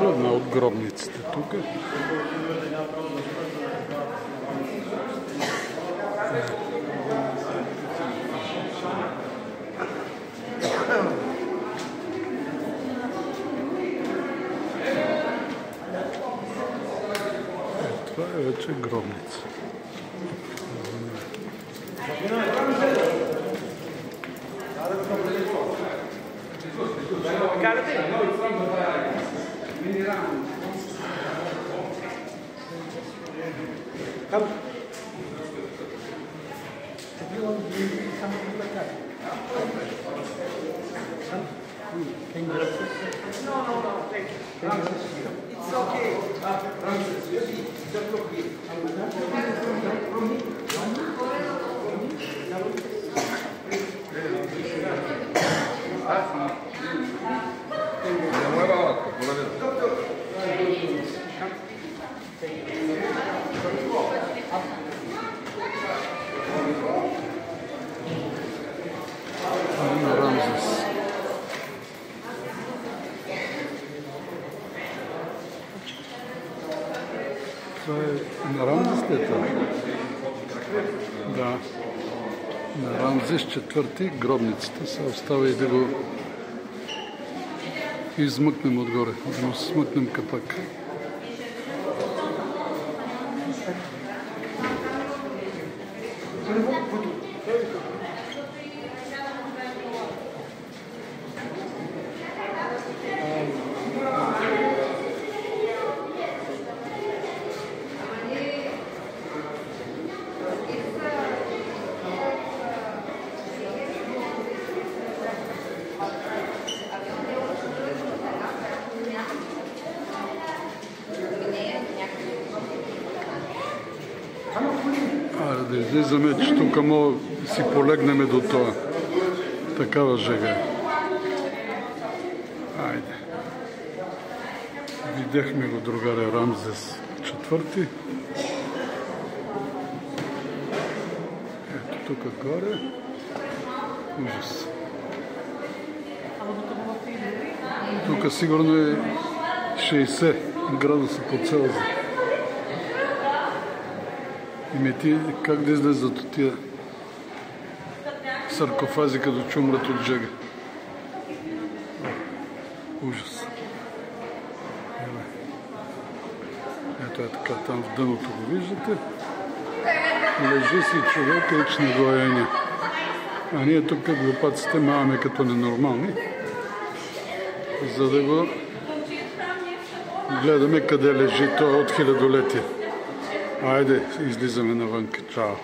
Ето една от гробниците тук. Това е вече гробница. Това е на Рамзес ли е това? Да. На Рамзес IV гробницата. Сега остава и да го измъкнем отгоре, да му смъкнем капак. Да излизаме, че тук мога да си полегнем до това. Такава жега. Айде. Видяхме го, другаре, Рамзес IV. Ето тук горе. Ужас. Тук сигурно е 60 градуса по Целзий. Име ти как да излезат от тия саркофази, като чумрат от жега. Ужас. Ето е така, там в дъното го виждате. Лежи си човека и че не го еня. А ние тук глупаците маваме като ненормални, за да го гледаме къде лежи той от хилядолетие. Айде, излизаме навънка. Чао!